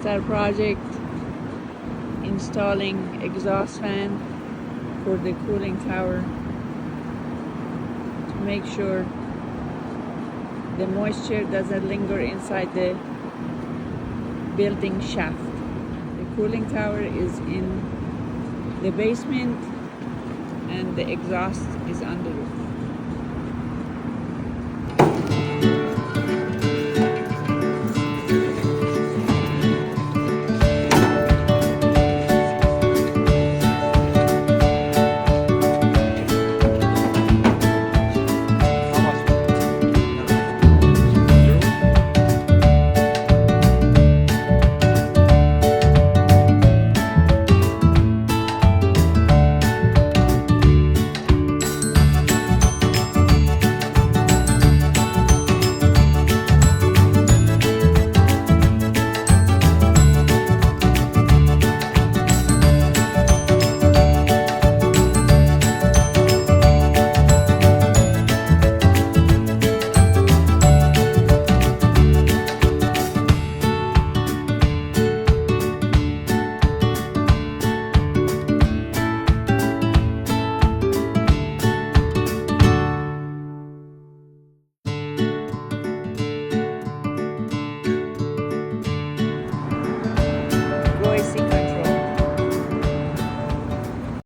It's our project installing exhaust fan for the cooling tower to make sure the moisture doesn't linger inside the building shaft. The cooling tower is in the basement and the exhaust is on the roof.